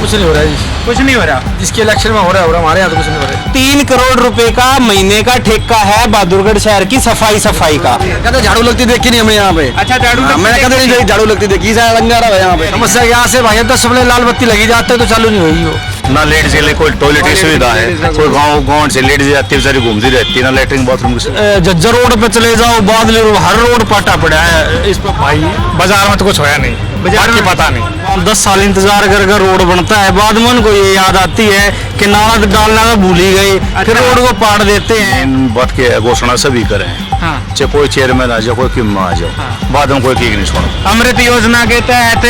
कुछ नहीं हो रहा है जी। कुछ नहीं हो रहा। जिसके इलेक्शन में हो रहा है हमारे यहाँ तो कुछ नहीं हो रहा है। 3 करोड़ रुपए का महीने का ठेका है बहादुरगढ़ शहर की सफाई का। कहते झाड़ू लगती देखी नहीं हमने यहाँ पे। अच्छा झाड़ू मैंने कहते नहीं देखी, झाड़ू लगती देखी लंगा रहा है यहाँ पे। समस्या यहाँ से भाई 10 बजे लाल बत्ती लगी जाते तो चालू नहीं हुई वो। ना लेडीज के लिए कोई टॉयलेट की सुविधा है, कोई गाँव से लेडीज जाती है बेचारी घूमती रहती है, ना लेटरिन बाथरूम की। जज्जर रोड पे चले जाओ, बादली रोड, हर रोड पाटा पड़ा है इस पर भाई। बाजार में तो कुछ होया नहीं, बाजार की पता नहीं। 10 साल इंतजार कर रोड बनता है, बाद में उनको ये याद आती है कि नाला डालना तो भूल ही गए, फिर रोड को पाड़ देते हैं। इन बात की घोषणा सभी करें, चाहे कोई चेयरमैन आ जाओ, कोई किम आ जाओ, बाद में कोई ठीक नहीं छोड़ो। अमृत योजना के तहत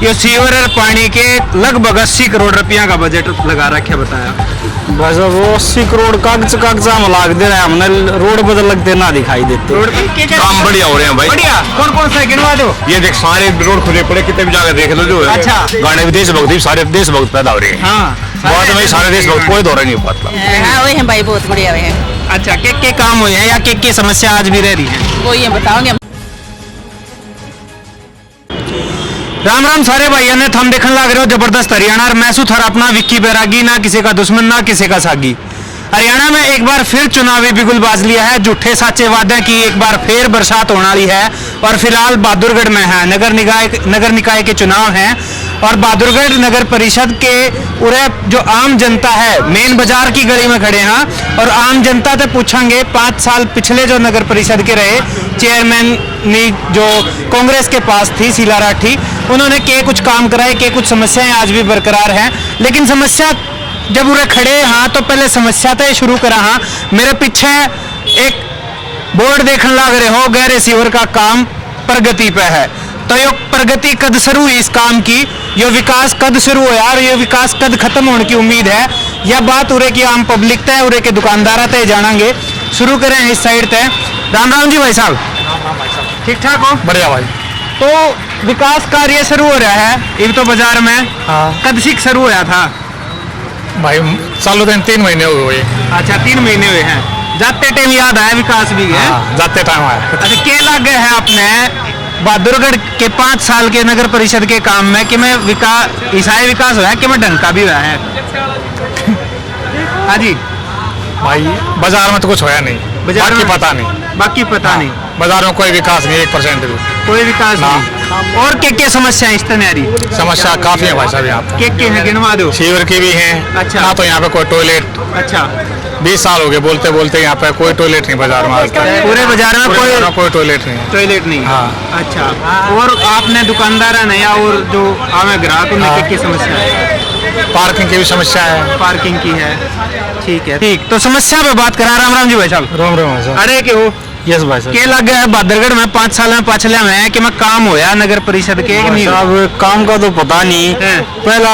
ये सीवर और पानी के लगभग 80 करोड़ रुपया का बजट लगा रखे बताया। बस वो 80 करोड़ कागज हम लाग दे रहे हैं, हमने रोड बदल लगते ना दिखाई देते। काम बढ़िया हो रहे हैं भाई, बढ़िया। कौन सा गिनवा दो। ये देख सारे रोड खुले पड़े, कितने भी जाकर देख लो जो है। अच्छा। गाने भी देशभक्ति, सारे देशभक्त पैदा हो रहे हैं। बाद में सारे देशभक्त कोई दौरा नहीं पाता। हाँ वही है भाई, बहुत बढ़िया है। अच्छा के काम हुए हैं या के समस्या आज भी रह रही है? वो ये बताओगे। राम राम सारे भाइयों ने थम देखने लग रहे हो जबरदस्त हरियाणा। और मैं थारा अपना विक्की बैरागी, ना किसी का दुश्मन ना किसी का सागी। हरियाणा में एक बार फिर चुनावी बिगुल बाज लिया है। झूठे साचे वादे की एक बार फिर बरसात होने वाली है। और फिलहाल बहादुरगढ़ में है नगर निकाय के चुनाव हैं। और बहादुरगढ़ नगर परिषद के पूरे जो आम जनता है मेन बाजार की गली में खड़े हैं और आम जनता से पूछेंगे 5 साल पिछले जो नगर परिषद के रहे चेयरमैन ने जो कांग्रेस के पास थी शीला राठी, उन्होंने के कुछ काम कराए, के कुछ समस्याएं आज भी बरकरार हैं। लेकिन समस्या जब उरे खड़े हाँ तो पहले समस्या तो शुरू करा। हाँ मेरे पीछे एक बोर्ड देखने लग रहे हो, गहरे सीवर का काम प्रगति पे है। तो ये प्रगति कद शुरू हुई इस काम की, ये विकास कद शुरू हो यार, ये विकास कद खत्म होने की उम्मीद है। यह बात उरे की आम पब्लिक तय, उरे के दुकानदार तय जानेंगे। शुरू करें इस साइड तय। राम राम जी भाई साहब, ठीक ठाक हो? बढ़िया भाई। तो विकास कार्य शुरू हो रहा है ये तो बाजार में। कद से शुरू होया था भाई? चालू दिन 3 महीने हो गए। अच्छा 3 महीने हुए हैं। जाते टाइम याद आया विकास भी है? जाते टाइम आया। अच्छा क्या लगे है आपने बहादुरगढ़ के 5 साल के नगर परिषद के काम में कि मैं ईसाई विकास हुआ है कि मैं ढंग का भी हुआ है? हाँ जी भाई बाजार में तो कुछ होया नहीं, बाकी पता नहीं। बाकी पता नहीं, बाजार में कोई विकास नहीं, 1% भी कोई विकास नहीं। और क्या समस्या इस तनारी? समस्या काफी है भाई साहब यहाँ पे। क्या है गिनवा दो। सीवर की भी है। अच्छा। ना तो यहाँ पे कोई टॉयलेट। अच्छा 20 साल हो गए बोलते बोलते यहाँ पे कोई टॉयलेट नहीं बाजार में। पूरे बाजार में कोई टॉयलेट नहीं। टॉयलेट नहीं। हाँ। अच्छा और आपने दुकानदार है नया और जो आवे ग्राहक उनकी क्या समस्या है? पार्किंग की भी समस्या है। पार्किंग की है, ठीक है ठीक। तो समस्या पे बात करा। राम राम जी भाई साहब। राम राम साहब। अरे क्यों यस भाई साहब। क्या लग गया है बहादुरगढ़ में 5 साल में पछले में कि मैं काम होया नगर परिषद के नहीं? साहब काम का तो पता नहीं, पहला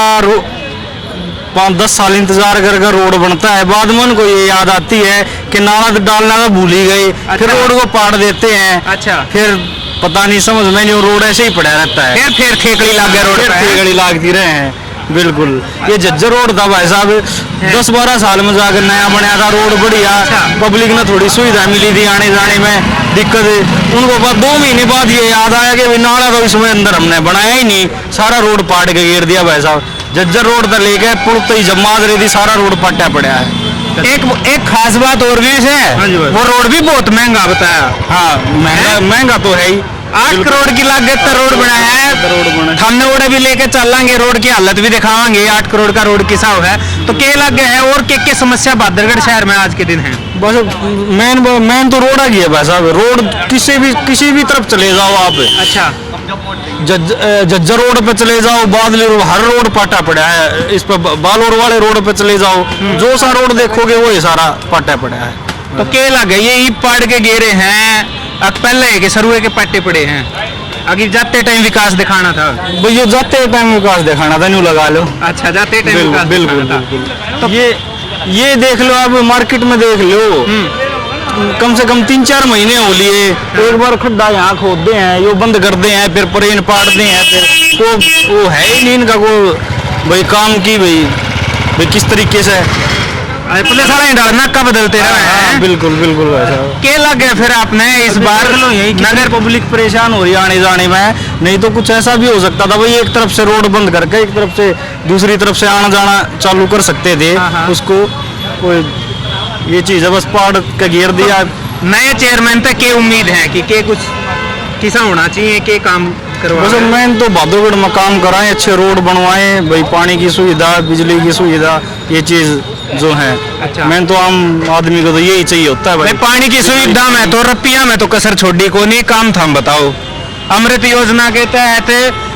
5-10 साल इंतजार कर रोड बनता है, बाद में उनको ये याद आती है कि नाला डालना तो भूल ही गए, फिर रोड को पाड़ देते हैं। अच्छा फिर पता नहीं समझ में नहीं, रोड ऐसे ही पड़ा रहता है। फिर ठेकड़ी लग गया रोड पे। ठेकड़ी लागती रहे हैं बिल्कुल। ये जज्जर रोड था भाई साहब, 10-12 साल में जाकर नया बनाया था रोड, बढ़िया। पब्लिक ने थोड़ी सुविधा मिली थी, आने जाने में दिक्कत। उनको बाद 2 महीने बाद ये याद आया कि नाला तो इसमें अंदर हमने बनाया ही नहीं, सारा रोड पाट के घेर दिया भाई साहब। जज्जर रोड तक लेके पुल तो ही जमात रही थी, सारा रोड पट्टा पड़ा है। एक खास बात और भी है, वो रोड भी बहुत महंगा बताया। हाँ महंगा तो है ही। 8 करोड़ की लागत का रोड बनाया है। हमने ओडे भी लेके चलेंगे, रोड की हालत भी दिखावांगे। 8 करोड़ का रोड किसा है तो क्या लग गया है और क्या समस्या बहादुरगढ़ शहर में आज के दिन है? बस मेन तो रोड आ गई है भाई साहब। रोड किसी भी तरफ चले जाओ आप। अच्छा जज्जर रोड पे चले जाओ, बादली रोड, हर रोड पाटा पड़ा है। इस पर बालोर वाले रोड पे चले जाओ, जो सा रोड देखोगे वो ही सारा पाटा पड़ा है। तो क्या लगे ये ईप पाड़ के घेरे हैं, अब पहले के सरुए के पट्टे पड़े हैं? अगर जाते टाइम विकास दिखाना था भैया, जाते टाइम विकास दिखाना था, न्यू लगा लो। अच्छा जाते टाइम विकास बिल्कुल दिखाना था। तो ये देख लो, आप मार्केट में देख लो, कम से कम 3-4 महीने हो लिए। एक बार खड्डा यहाँ खोदते हैं, यो बंद करते हैं, फिर परेन पाटते हैं, फिर वो है ही नहीं इनका को भाई काम की भाई किस तरीके से। पुलिस वाला ही डाल नाका बदलते रहे हैं। बिल्कुल बिल्कुल भाई साहब। क्या लग गया फिर आपने इस बार यही नगर नगर पब्लिक परेशान हो रही है आने जाने में, नहीं तो कुछ ऐसा भी हो सकता था भाई, एक तरफ से रोड बंद करके एक तरफ से दूसरी तरफ से आना जाना चालू कर सकते थे। हाँ। उसको कोई ये चीज है बस पहाड़ का घेर दिया। नए चेयरमैन तक के उम्मीद है कि के कुछ किसा होना चाहिए, के काम करवा बस मैंने तो बहादुरगढ़ में काम कराए, अच्छे रोड बनवाए भाई, पानी की सुविधा, बिजली की सुविधा, ये चीज जो है। अच्छा। मैं तो आम आदमी को तो यही चाहिए होता है भाई भाई। पानी की सुविधा में तो रुपया में तो कसर छोड़ी को नहीं, काम था बताओ। अमृत योजना के तहत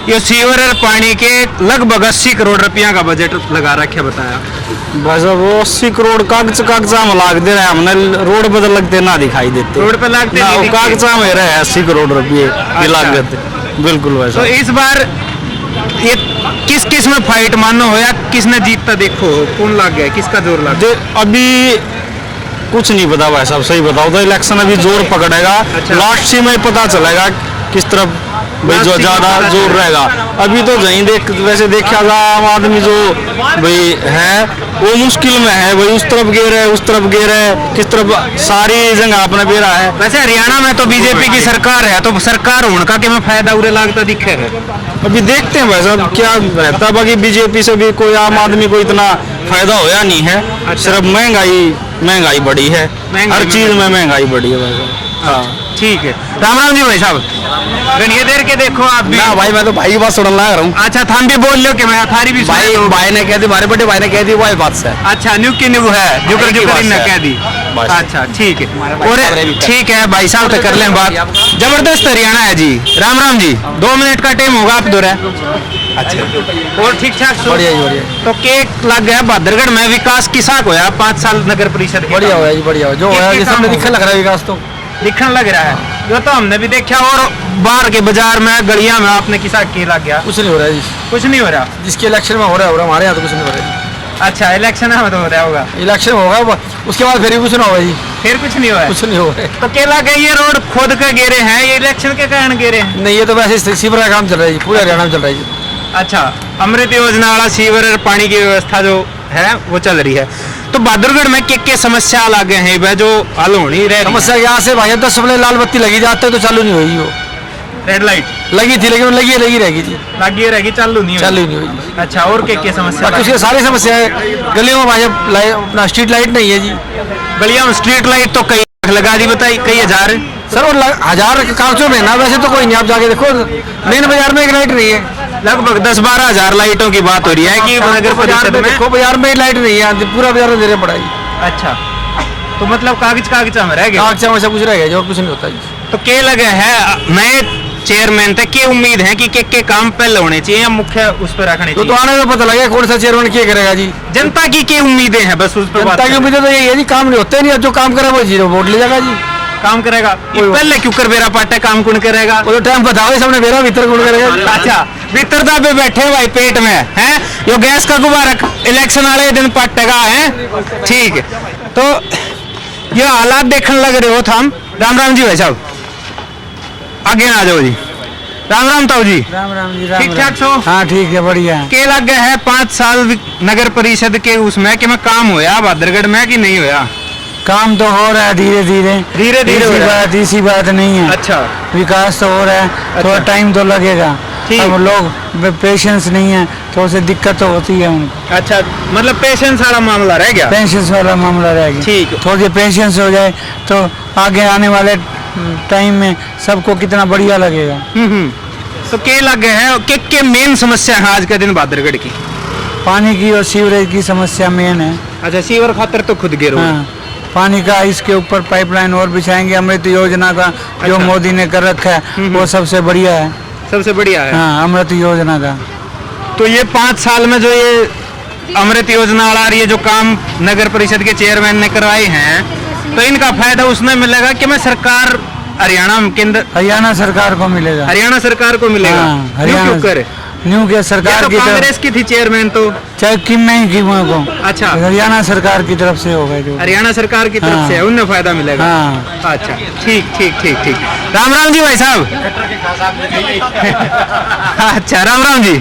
ये सीवर और पानी के लगभग 80 करोड़ रुपया का बजट लगा रखे बताया। भाई साहब वो 80 करोड़ कागजा में लाग दे रहे हैं, हमने रोड पर लगते ना दिखाई देते। रोड पे लगते ना, नहीं वो दिखते। कागजा में रहे 80 करोड़ रुपये की लागत। बिल्कुल भाई तो साहब। इस बार ये किस किस में फाइट मानो हो या किसने जीतता देखो, कौन लग गया, किसका जोर लग गया? अभी कुछ नहीं पता भाई साहब, सही बताओ तो इलेक्शन अभी जोर पकड़ेगा। लास्ट ही में पता चलेगा किस तरफ भाई जो ज्यादा जोर रहेगा। अभी तो कहीं देख वैसे देखा जा आम आदमी जो भाई है वो मुश्किल में है भाई, उस तरफ गिर है उस तरफ गिर है, किस तरफ सारी जगह अपने बेरा है। वैसे हरियाणा में तो बीजेपी की सरकार है, तो सरकार होने का क्या फायदा उरे लागता दिखे है? अभी देखते हैं भाई साहब क्या रहता है। बाकी बीजेपी से भी कोई आम आदमी को इतना फायदा होया नहीं है। सिर्फ महंगाई बढ़ी है, महंगाई हर चीज में महंगाई बढ़ी है भाई साहब। हाँ ठीक है, राम राम जी भाई साहब। घनिया देर के देखो आप भी। ना भाई मैं तो भाई की बात सुनने लगा रहा हूँ। अच्छा थाम भी बोल लो कि मैं थारी भी सुन लो। भाई ने कह दी, हमारे बड़े भाई ने कह दी, वही बात से। अच्छा न्यू की न्यू है, जुकर भाई की जुकर बात इन्हें है। कह दी। बस। अच्छा ठीक है, भाई और साहब भी ठीक है भाई साहब तो कर लें बात। जबरदस्त हरियाणा है जी। राम राम जी, 2 मिनट का टाइम होगा आप दो अच्छा और ठीक ठाक सो? बढ़िया जी, बढ़िया। तो केक लग गया बहादुरगढ़ में, विकास किसा को है 5 साल नगर परिषद के? बढ़िया हुआ जी, बढ़िया हुआ। जो किस है के ये काम सामने होगा? दिखने लग रहा है विकास तो। दिखने लग रहा है, जो तो हमने भी देखा। और बाहर के बाजार में गलियां में आपने किसा के लग गया? कुछ नहीं हो रहा है जी, कुछ नहीं हो रहा। जिसके इलेक्शन में हो रहा है हमारे यहाँ तो कुछ नहीं हो रहा है। अच्छा इलेक्शन में तो हो रहा होगा, इलेक्शन होगा उसके बाद फिर भी कुछ ना होगा जी, फिर कुछ नहीं हुआ है। कुछ नहीं हो रहा है। तो केला के ये रोड खोद के गिरे हैं, ये इलेक्शन के कारण गिरे हैं? नहीं ये तो वैसे सीवर का काम चल रहा है जी, पूरे हरियाणा में चल रहा है जी। अच्छा अमृत योजना वाला सीवर और पानी की व्यवस्था जो है वो चल रही है। तो बहादुरगढ़ में क्या समस्या लगे हैं वह जो हल होनी रह रही है? समस्या यहाँ से भाई 10 बजे लाल बत्ती लगी जाते तो चालू नहीं होगी, वो रेड लाइट लगी थी लेकिन लगी रहेगी जी, लगी रहेगी, चालू नहीं चालू होगी। नहीं होगी। अच्छा और क्या समस्या बाकी उसकी सारी समस्या है। गलियों में भाई अपना स्ट्रीट लाइट नहीं है जी। गलियां में स्ट्रीट लाइट तो कई लगा दी, बताई कई हजार। सर वो 1000 कागजों में ना, वैसे तो कोई नहीं, आप जाके देखो मेन बाजार में एक लाइट नहीं है। लगभग 10-12 हजार लाइटों की बात हो रही है कि नगर परिषद में। देखो बाजार में लाइट नहीं है, पूरा बाजार में देने पड़ा जी। अच्छा तो मतलब कागज में रह गए। कागजा में सब कुछ रह गया जी, और कुछ नहीं होता जी। तो क्या लगे है नए चेयरमैन तक क्या उम्मीद है कि के काम पहले होने चाहिए या मुख्य उस पर रखने तो चाहिए? आने में पता लगेगा कौन सा चेयरमैन क्या करेगा जी। जनता की क्या उम्मीदें हैं बस उस पर बात जनता की करें। उम्मीदें तो यही है जी, काम नहीं होते नहीं, जो काम करे वो जीरो वोट ले जाएगा जी। काम करेगा ये पहले क्यों कर बेरा पाटा काम कौन करेगा? वो तो टाइम बताओ सामने मेरा भीतर कौन करेगा। अच्छा भीतरदा पे बैठे भाई पेट में हैं, यो गैस का गुब्बारा इलेक्शन वाले दिन पटेगा है। ठीक है तो ये हालात देखने लग रहे हो थाम। राम राम जी भाई साहब, आगे ना आ जाओ जी। राम राम ताऊ जी, राम राम जी, ठीक ठाक सो? हाँ ठीक है, बढ़िया। के लग गए है 5 साल नगर परिषद के उसमें कि मैं काम होया बहादुरगढ़ में कि नहीं होया? काम तो हो रहा है धीरे धीरे धीरे हो रहा है। इसी बात नहीं है। अच्छा विकास तो हो रहा है, थोड़ा टाइम तो लगेगा। ठीक। अब लोग पेशेंस नहीं है तो उसे दिक्कत तो होती है उनको। अच्छा मतलब पेशेंस वाला मामला रह गया। पेंशन वाला मामला रह गया। ठीक। थोड़ी पेंशन हो जाए तो आगे आने वाले टाइम में सबको कितना बढ़िया लगेगा। तो क्या लग गए है के मेन समस्या है आज के दिन बहादुरगढ़ की? पानी की और सीवरेज की समस्या मेन है। अच्छा सीवर खातर तो खुद गिरो। हाँ, पानी का इसके ऊपर पाइपलाइन और बिछाएंगे। अमृत योजना का जो अच्छा। मोदी ने कर रखा है वो सबसे बढ़िया है। सबसे बढ़िया है। हाँ, अमृत योजना का। तो ये 5 साल में जो ये अमृत योजना वाला ये जो काम नगर परिषद के चेयरमैन ने करवाए हैं तो इनका फायदा उसमें मिलेगा कि मैं सरकार हरियाणा केंद्र हरियाणा सरकार को मिलेगा। हरियाणा सरकार को मिलेगा? हाँ, क्यों हरियाणा करे? न्यू क्या ये सरकार तो की तरफ कांग्रेस की थी चेयरमैन तो। चाहे किम नहीं की वहाँ को अच्छा, हरियाणा सरकार की तरफ से होगा जो। हरियाणा सरकार की तरफ हाँ। से है, उन्हें फायदा मिलेगा। हाँ अच्छा, ठीक ठीक ठीक ठीक। राम राम जी भाई साहब। अच्छा, राम राम जी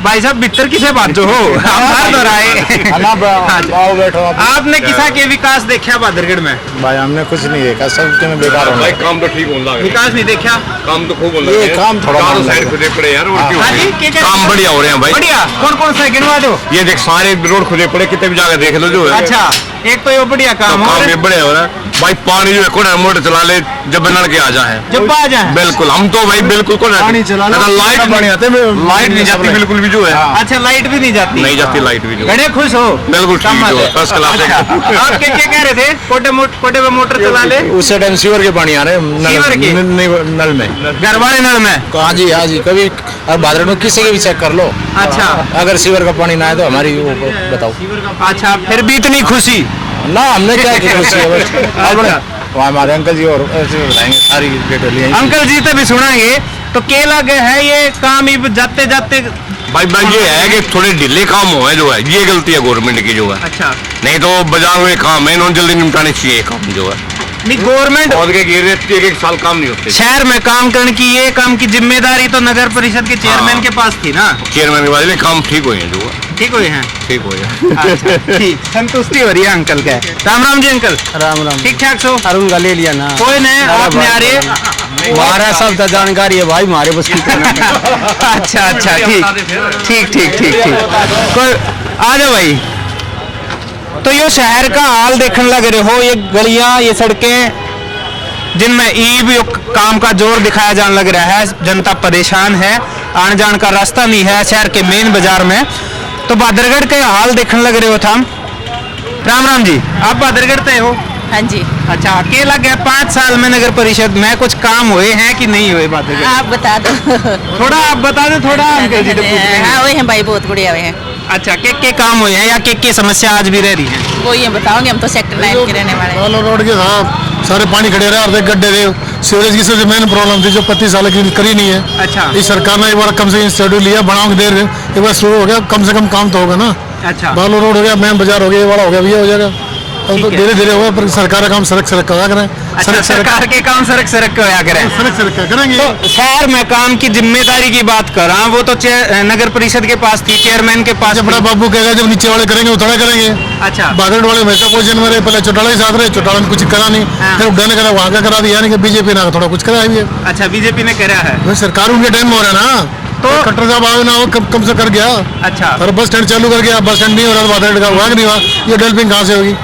भाई साहब। बितर किसे बात हो हम बाहर तो रहे। बैठो आपने किसा के विकास देखा बादरगढ़ में? भाई हमने कुछ नहीं देखा, सब के में बेकार भाई काम तो ठीक होने लगा, विकास नहीं देखा? काम तो खूब होने ये लगा। काम थोड़ा चारों मान साइड लो। खुदे पड़े यार, और क्यों? हाँ जी, क्या काम बढ़िया हो रहे हैं भाई। बढ़िया। कौन कौन सा है, गिनवा दो। ये देख सारे रोड खुदे पड़े, कितने भी जाकर देख लो जो है। अच्छा, एक तो ये बढ़िया काम हो काम ये बड़े हो रहा है भाई। पानी जो है कोना मोटर चला ले जब नल के आ जाए, जब आ जाए। बिल्कुल हम तो भाई बिल्कुल कोना पानी चला लो, लाइट पानी आते हैं, लाइट नहीं जाती बिल्कुल भी जो है, अच्छा, लाइट भी नहीं जाती? नहीं जाती लाइट भी जो है। बड़े खुश हो? बिल्कुल ठीक कमाल जो है। है, फर्स्ट क्लास है। अच्छा, आप क्या कह रहे थे? कोटे पे मोटर चला ले, उस टाइम सीवर के पानी आ रहे हैं सीवर के? नल में। घर वाले नल में। हाँ जी कभी अब भादर में किसी के भी चेक कर लो, अच्छा अगर सीवर का पानी ना आए तो हमारी वो बताओ अच्छा, फिर भी इतनी खुशी? ना, हमने क्या किया उससे बस। अच्छा। वहाँ हमारे अंकल जी और ऐसे बताएंगे सारी डिटेल यहीं से। अंकल जी से भी सुनाएंगे। तो क्या लगे है ये काम ही जाते जाते? भाई ये है कि थोड़े ढीले काम हुए जो है, ये गलती है गवर्नमेंट की जो है। अच्छा, नहीं तो बाजार हुए काम है, इन्होंने जल्दी निपटाने चाहिए काम जो है। नहीं गवर्नमेंट और के गिर एक साल काम नहीं होते। शहर में काम करने की, ये काम की जिम्मेदारी तो नगर परिषद के चेयरमैन हाँ। के पास थी ना? चेयरमैन के बाद काम ठीक हुए हैं जो है, ठीक हुए हैं? ठीक हुए हैं। अच्छा, ठीक, संतुष्टि हो रही है अंकल का। राम राम जी अंकल। राम राम। ठीक ठाक सो? अरुण का ले लिया ना। कोई नहीं, आपने आ रहे हमारा सब तो जानकारी है भाई, हमारे बस की अच्छा अच्छा, ठीक ठीक ठीक ठीक ठीक। कोई आ जाओ भाई। तो ये शहर का हाल देखने लग रहे हो, ये गलियां, ये सड़कें जिनमें ईब काम का जोर दिखाया जाने लग रहा है। जनता परेशान है, आने जाने का रास्ता नहीं है शहर के मेन बाजार में। तो बादरगढ़ के हाल देखने लग रहे हो थाम। राम राम जी, आप बादरगढ़ से हो? हाँ जी। अच्छा, अकेला गया 5 साल में नगर परिषद में कुछ काम हुए हैं कि नहीं हुए बादरगढ़? आप बता दो। थोड़ा आप बता दो, थोड़ा अंकल जी से पूछ लेंगे। हाँ हुए हैं भाई, बहुत बढ़िया हुए हैं। अच्छा, के काम हुए हैं या के समस्या आज भी रह रही है? वो ये बताओगे, हम तो सेक्टर 9 के रहने वाले हैं। वालों रोड के साहब सारे पानी खड़े रहे, अर्धे गड्ढे रहे। सीवरेज की सबसे मेन प्रॉब्लम थी जो 25 साल की करी नहीं है। अच्छा। इस सरकार ने एक बार कम से कम शेड्यूल लिया, बनाओ दे रहे, एक बार शुरू हो गया, कम से कम काम तो होगा ना। अच्छा, बालो रोड हो गया, मेन बाजार हो गया, ये वाला हो गया, ये हो जाएगा। अब तो ठीक है। धीरे धीरे होगा, पर सरकार का काम सड़क सड़क का करें। अच्छा, सरकार के काम सड़क सड़क के होया करें। सड़क सड़क का करेंगे। तो शहर में काम की जिम्मेदारी की बात कर रहा हूँ, वो तो नगर परिषद के पास थी, चेयरमैन के पास जब थी। बड़ा बाबू कहेगा जब नीचे वाले करेंगे वो थोड़ा करेंगे। अच्छा, बादल वाले हमेशा पोजिशन में रहे, पहले चौटाला के साथ रहे, चौटाला ने कुछ करा नहीं, हाँ। फिर उड्डा ने करा, वहाँ का करा दिया, यानी कि बीजेपी ने थोड़ा कुछ करा भी है। अच्छा, बीजेपी ने करा है। भाई सरकार उनके टाइम में हो रहा है ना, तो खट्टर साहब आवे ना हो, कम से कर गया। अच्छा, और बस स्टैंड चालू कर गया, बस स्टैंड नहीं हो रहा, बादल का हुआ कि नहीं हुआ, ये डेवलपिंग कहाँ से होगी?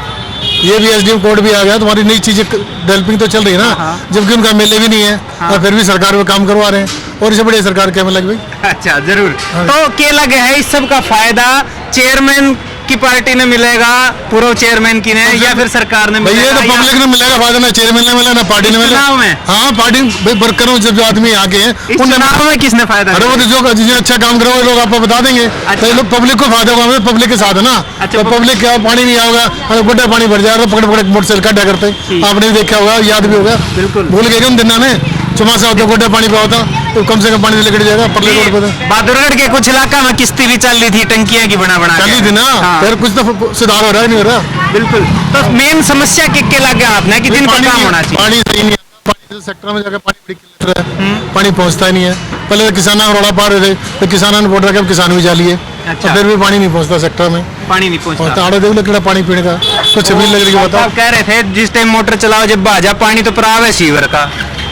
ये भी एसडीएम कोड भी आ गया, तुम्हारी नई चीजें डेवलपिंग तो चल रही है ना, जबकि उनका एमएलए भी नहीं है, और फिर भी सरकार में काम करवा रहे हैं, और इससे बड़ी सरकार क्या लग भाई। अच्छा, जरूर। तो क्या लगे है इस सब का फायदा चेयरमैन की पार्टी ने मिलेगा, पूर्व चेयरमैन की ने, या फिर सरकार ने भाई ये मिलेगा? तो या- पब्लिक ने मिलेगा फायदा, ना चेयरमैन ने मिला ना पार्टी ने इस मिला। चुनाव में? हाँ पार्टी भाई वर्करों जब जो आदमी आगे हैं इस उन्हें, चुनाव में किसने फायदा अरे वो तो जो जिन्हें अच्छा काम करो वो लोग आपको बता देंगे। तो ये लोग पब्लिक को फायदा होगा, हमें पब्लिक के साथ है ना। अच्छा, तो पब्लिक क्या पानी नहीं आएगा, अगर गुड्डा पानी भर जाएगा, पकड़ पकड़ मोटरसाइकिल खड्डा करते हैं। आपने भी देखा होगा, याद भी होगा, बिल्कुल। भूल गए उन दिनों में चुमासा होता गुड्डा पानी पे होता, तो कम से कम पानी से निकल जाएगा परले रोड पे। तो बहादुरगढ़ के कुछ इलाका में किस्ती भी चल रही थी, टंकियां की बना बना के। चली थी ना, हाँ। फिर कुछ तो सुधार हो रहा है नहीं हो रहा। बिल्कुल। तो मेन समस्या के लगे आपने कि दिन पर पानी काम नहीं- होना चाहिए। पानी सही नहीं आता, पानी सेक्टर में जाकर पानी बड़ी किल्लत है, पानी पहुंचता ही नहीं है। पहले तो किसानों को रोड़ा पार रहे थे, तो किसानों ने वोट रखे, अब किसान भी जालिए, अच्छा। तो फिर भी पानी नहीं पहुंचता सेक्टर में। पानी नहीं और पहुंचता। आड़े देख लो कितना पानी पीने का, कुछ छबील लग रही है बताओ। आप कह रहे थे जिस टाइम मोटर चलाओ जब बाजा पानी तो प्राव है सीवर का।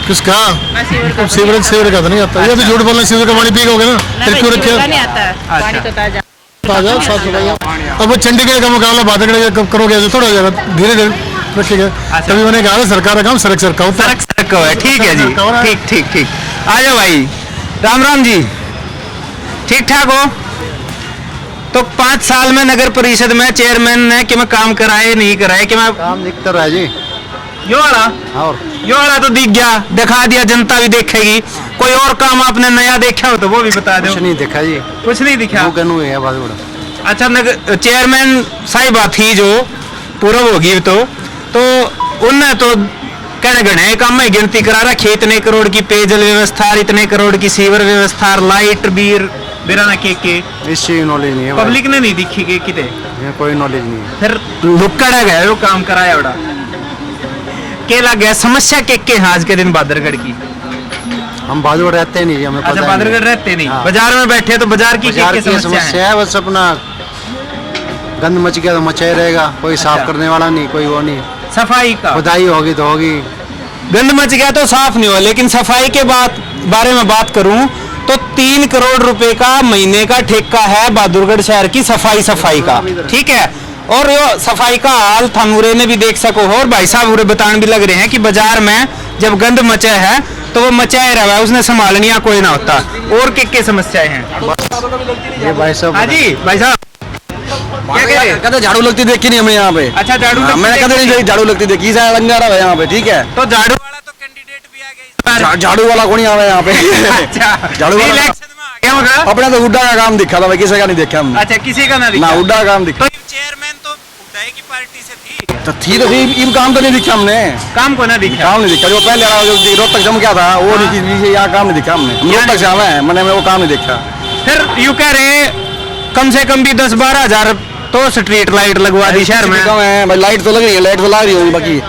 किसका? सीवरेज सीवरेज का तो नहीं आता, ये तो झूठ बोलना, सीवरेज का पानी पी होगा ना, फिर क्यों रखे नहीं आता है, पानी तो ताजा। ताजा साफ सुथरा। अब वो चंडीगढ़ का मुकाबला बादल कब करोगे, ऐसे थोड़ा हो जाएगा, धीरे धीरे रखेगा। तभी मैंने कहा सरकार का काम सड़क सड़क का होता है। सड़क सड़क का है, ठीक है जी, सड़क का है। ठीक ठीक ठीक। आ जाओ भाई। राम राम जी, ठीक ठाक हो? तो 5 साल में नगर परिषद में चेयरमैन ने कि मैं काम कराए नहीं कराए कि मैं काम दिखता रहा जी। यो वाला और यो वाला तो दिख गया, दिखा दिया, जनता भी देखेगी। कोई और काम आपने नया देखा हो तो वो भी बता दो। नहीं देखा जी, कुछ नहीं दिखा? कनु है बात बड़ा। अच्छा, नगर चेयरमैन साहिबा थी जो पूर्व होगी तो उनने तो कहने गणे काम में गिनती करा रखी, इतने करोड़ की पेयजल व्यवस्था, इतने करोड़ की सीवर व्यवस्था, लाइट बीर बिराना के इस चीज नॉलेज नहीं है पब्लिक ने नहीं दिखी के किते भाई, कोई नॉलेज नहीं है। फिर लुक्कड़ा गया वो काम कराया बड़ा के लग गया समस्या के हाँ आज के दिन बादरगढ़ की। हम बहादुर रहते नहीं, हमें अच्छा पता बादरगढ़ रहते नहीं, हाँ। बाजार में बैठे तो बाजार की बाजार क्या की समस्या है, बस अपना गंद मच गया तो मचा ही रहेगा, कोई साफ अच्छा। करने वाला नहीं, कोई वो नहीं, सफाई का खुदाई होगी तो होगी। गंद मच गया तो साफ नहीं हुआ, लेकिन सफाई के बारे में बात करूं तो 3 करोड़ रुपए का महीने का ठेका है बहादुरगढ़ शहर की सफाई का, ठीक है। और यो सफाई का हाल थमुरे ने भी देख सको हो, और भाई साहब उरे बतान भी लग रहे हैं कि बाजार में जब गंद मचा है तो वो मचाए रहा है, उसने संभालनिया कोई ना होता। और के समस्याएं हैं ये भाई साहब हाँ जी भाई साहब क्या कह रहे हैं? कहते झाड़ू लगती देखी नहीं हमने यहाँ पे। अच्छा झाड़ू लगती मैंने कहते देखी नहीं झाड़ू लगती देखी, लंगा रहा है यहाँ पे, ठीक है। तो झाड़ू वाला तो कैंडिडेट भी आ गया इस बार। झाड़ू वाला कौन आवा यहाँ पे? अच्छा झाड़ू वाला इलेक्शन में आ गया मगर। अपने तो उड्डा का काम दिखा था भाई, किसी का नहीं देखा हमने। अच्छा किसी का ना दिखा। ना उड्डा का काम दिखा तो चेयरमैन तो उड्डा की पार्टी से थी, तो थी, तो इन काम तो नहीं दिखा हमने, काम को ना दिखा। काम नहीं दिखा। जो पहले वाला जो रोहतक जम गया था वो नहीं, यहाँ काम नहीं दिखा हमने। हम रोहतक से आवे हैं, मैंने वो काम नहीं देखा। फिर यूं कह रहे कम से कम भी 10-12 हजार तो स्ट्रीट लाइट लगवा दी शहर में। कम है भाई, लाइट तो लग रही है, लाइट तो लग रही होगी, बाकी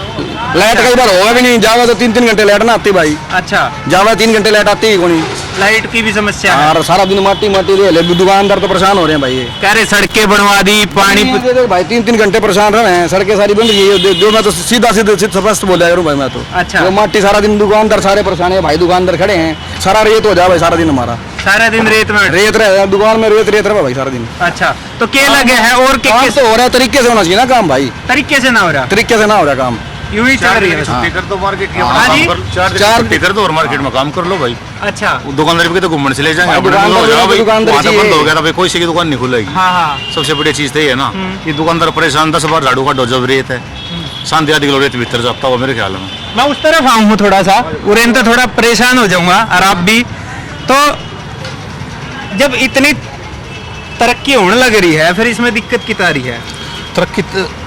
लाइट कई बार होगा भी नहीं, जावा तो 3-3 घंटे लाइट ना आती भाई, अच्छा जावा 3 घंटे लाइट आती ही कोनी। लाइट की भी समस्या है। और सारा दिन माटी ले दुकानदार तो परेशान हो रहे हैं भाई। ये कह रहे सड़कें बनवा दी, पानी भाई 3-3 घंटे परेशान रहे हैं, सड़कें सारी बंद की है। जो मैं तो सीधा स्पष्ट बोला करूँ भाई, मैं तो अच्छा। वो माटी सारा दिन दुकानदार सारे परेशान है भाई, दुकानदार खड़े हैं, सारा रेत हो जाए भाई सारा दिन हमारा, सारा दिन रेत में। रेत रहे दुकान में, रेत रहे भाई सारा दिन। अच्छा तो क्या लगे है और काम तो हो रहा है, तरीके से होना चाहिए ना काम भाई, तरीके से ना हो रहा, तरीके से ना हो रहा काम, यूं ही चल रही है। छुट्टी कर दो मार्केट की, हाँ जी। चार छुट्टी कर दो और मार्केट में काम कर लो भाई। अच्छा दुकानदार भी तो घूमने चले जाएंगे, भाई, अपने दुकानदार हो जाओ भाई, दुकानदार वहाँ तो चाहिए। बंद हो गया था भाई, कोई सी की दुकान नहीं खुलेगी। हाँ हाँ सबसे बड़ी चीज तो ये है ना, ये दुकानदार परेशान 10 बार झाड़ू का डो जब रेत है, शांति आदि किलो रेत भीतर जाता हुआ मेरे ख्याल में। मैं उस तरफ आऊँ हूँ थोड़ा सा, उरेन तो थोड़ा परेशान हो जाऊंगा और आप भी। तो जब इतनी तरक्की होने लग रही है फिर इसमें दिक्कत कितना आ रही है? तरक्की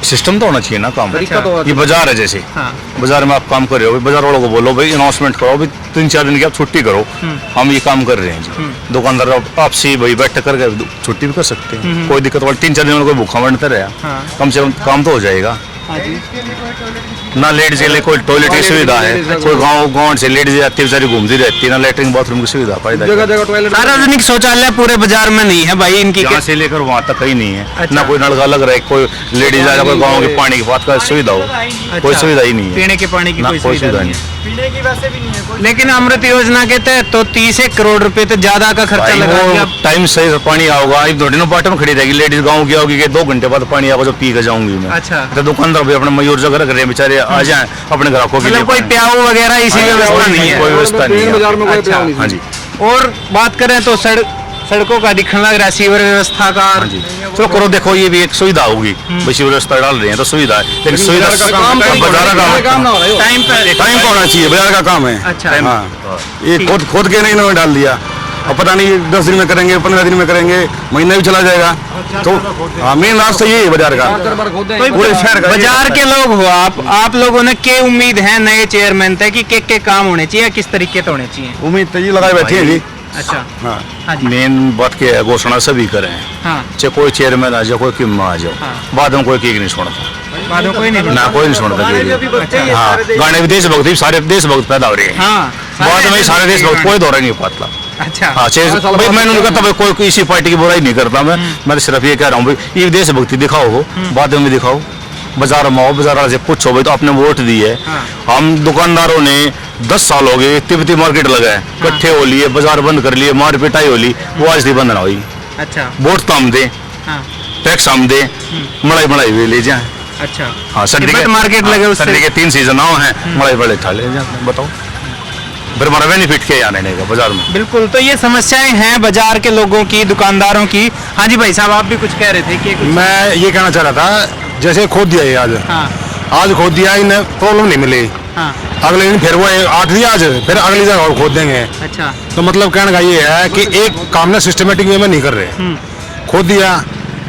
सिस्टम तो होना चाहिए ना काम। तरीका तो ये बाजार है जैसे, हाँ। बाजार में आप काम कर रहे हो, बाजार वालों को बोलो भाई अनाउंसमेंट करो भाई 3-4 दिन की आप छुट्टी करो, हम ये काम कर रहे हैं जी। दुकानदार आपसे भाई बैठ कर छुट्टी भी कर सकते हैं, कोई दिक्कत वाली 3-4 दिन में कोई भूखा बनता रहा, हाँ। कम से कम काम तो हो जाएगा। हाँ जी। ना लेडीज के लिए कोई टॉयलेट की सुविधा है, कोई गांव से लेडीज आती है बेचारी घूमती रहती है, ना लैट्रिन बाथरूम की सुविधा फायदा जगह जगह टॉयलेट। सार्वजनिक शौचालय पूरे बाजार में नहीं है भाई इनकी। यहाँ से लेकर वहाँ तक कहीं नहीं है। अच्छा। ना कोई नलका लग रहा है, कोई लेडीज आया, कोई गाँव के पानी की बात का सुविधा हो, कोई सुविधा ही नहीं है, पीने के पानी की ना कोई कोई सुविधा सुविधा नहीं नहीं। है। लेकिन अमृत योजना के तहत तो 30 करोड़ रुपए तो ज्यादा का खर्चा भाई लगा दिया। वो टाइम सही से पानी आओगा, एक दो दिन पार्ट में खड़ी रहेगी लेडीज, गाँव की आओगी कि 2 घंटे बाद पानी आएगा जो पी के जाऊंगी मैं। अच्छा। तो दुकानदार भी अपने मयूर जगह रख रहे हैं बेचारे, आ जाए अपने ग्राहकों के लिए। मतलब कोई प्याऊ वगैरह इसी व्यवस्था नहीं है। कोई व्यवस्था नहीं बाजार में कोई है। प्याऊ नहीं। हाँ जी, और बात करें तो सड़कों का दिखने लग रहा है, सीवर व्यवस्था का। हाँ जी। चलो करो, देखो ये भी एक सुविधा होगी, बस व्यवस्था डाल रहे हैं तो सुविधा है, लेकिन सुविधा बाजार का काम ना हो रहा है। टाइम पर टाइम पर होना चाहिए, बाजार का काम है। अच्छा। हाँ, ये खोद के नहीं इन्होंने डाल दिया, अब पता नहीं 10 दिन में करेंगे, 15 दिन में करेंगे, महीना भी चला जाएगा। तो हाँ, मेन रास्ता यही है बाजार का, कोई पूरे शहर का। बाजार के लोग हो आप लोगों ने क्या उम्मीद है नए चेयरमैन थे कि के काम होने चाहिए, किस तरीके से होने चाहिए? उम्मीद तो ये लगाए बैठे हैं जी। अच्छा हाँ, हाँ जी। मेन बात क्या है, घोषणा सभी करें, हाँ चाहे कोई चेयरमैन आ जाए, कोई किम आ जाओ, हाँ। बाद में कोई केक नहीं छोड़ता बादों कोई नहीं ना, कोई नहीं छोड़ता केक। हाँ, गाने भी देशभक्त ही, सारे देशभक्त पैदा हो रहे हैं। हाँ बाद में सारे देशभक्त कोई दौरा नहीं पाता। अच्छा हाँ, भाई मैंने नहीं कहता भाई कोई किसी पार्टी की बुराई नहीं करता मैं सिर्फ ये कह रहा हूँ भाई ये देशभक्ति दिखाओ हो, बाद में दिखाओ, बाजार में आओ, बाजार वाले से पूछो भाई तो आपने वोट दी है। हम दुकानदारों ने 10 साल हो गए, तिब्बती मार्केट लगा है, इकट्ठे हो लिए, बाजार बंद कर लिए, मार पिटाई हो ली, वो आज नहीं बंद ना हुई। अच्छा वोट तो हम दे, हाँ टैक्स हम दे, मलाई हुए ले जाए। अच्छा हाँ, सर्दी तिब्बत मार्केट लगे उससे। सर्दी के 3 सीजन आओ हैं, मलाई बड़े ठा ले जाए, बताओ फिर हमारा बेनिफिट क्या आने का बाजार में। बिल्कुल, तो ये समस्याएं हैं बाजार के लोगों की, दुकानदारों की। हाँ जी भाई साहब, आप भी कुछ कह रहे थे कि कुछ... मैं ये कहना चाह रहा था, जैसे खोद दिया ये आज, हाँ आज खोद दिया, इन्हें प्रॉब्लम नहीं मिली, हाँ अगले दिन फिर वो 8 दिया आज, फिर अगली जगह और खोद देंगे। अच्छा तो मतलब कहने का ये है कि एक काम ना सिस्टमेटिक वे में नहीं कर रहे। खोद दिया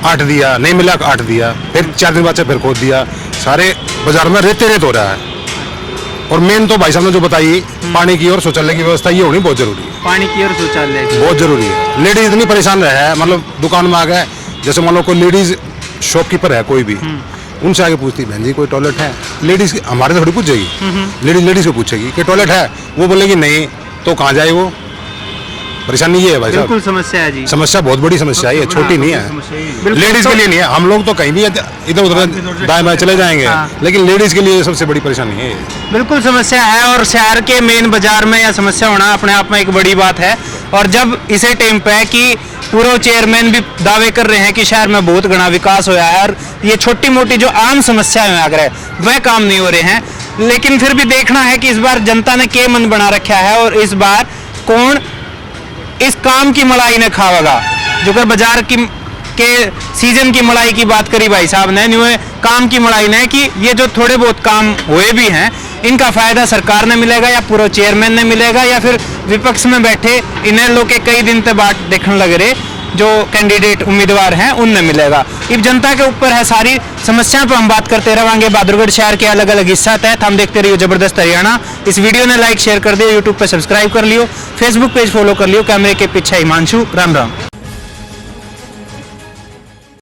8 दिया, नहीं मिला 8 दिया, फिर 4 दिन बाद से फिर खोद दिया, सारे बाजार में रेत हो रहा है। और मेन तो भाई साहब ने जो बताई पानी की और शौचालय की व्यवस्था ये होनी बहुत जरूरी है, पानी की और शौचालय की। बहुत जरूरी है। लेडीज इतनी परेशान रहा है, मतलब दुकान में आ गए, जैसे मान लो कोई लेडीज शॉपकीपर है कोई भी, उनसे आगे पूछती बहन जी कोई टॉयलेट है, लेडीज हमारे से थोड़ी पूछेगी, लेडीज को पूछेगी कि टॉयलेट है, वो बोलेगी नहीं, तो कहाँ जाए वो। परेशानी ये है भाई बिल्कुल साहब, समस्या है जी। समस्या बहुत बड़ी समस्या है, ये छोटी नहीं है। लेडीज के लिए नहीं है, हम लोग तो कहीं भी इधर उधर दाएं बाएं चले जाएंगे, लेकिन लेडीज के लिए सबसे बड़ी परेशानी है ये। बिल्कुल समस्या है, और शहर के मेन बाजार में यह समस्या होना अपने आप में एक बड़ी बात है। और जब इसे टाइम पे है कि पूर्व चेयरमैन भी दावे कर रहे हैं कि शहर में बहुत घना विकास हुआ है और ये छोटी मोटी जो आम समस्याएं हैं अगर वह काम नहीं हो रहे हैं, लेकिन फिर भी देखना है कि इस बार जनता ने क्या मन बना रखा है और इस बार कौन इस काम की मलाई ने खावेगा। जो कर बाजार की के सीजन की मलाई की बात करी भाई साहब ने, न्यू काम की मलाई ने कि ये जो थोड़े बहुत काम हुए भी हैं इनका फायदा सरकार ने मिलेगा या पूर्व चेयरमैन ने मिलेगा या फिर विपक्ष में बैठे इन्हें लोग के कई दिन तक बाट देखने लग रहे जो कैंडिडेट उम्मीदवार हैं उनने मिलेगा। इब जनता के ऊपर है सारी समस्याओं पर हम बात करते रहेंगे। बहादुरगढ़ शहर के अलग अलग हिस्सा तहत हम देखते रहिए जबरदस्त हरियाणा। इस वीडियो ने लाइक शेयर कर दियो, यूट्यूब पर सब्सक्राइब कर लियो, फेसबुक पेज फॉलो कर लियो। कैमरे के पीछे हिमांशु, राम राम।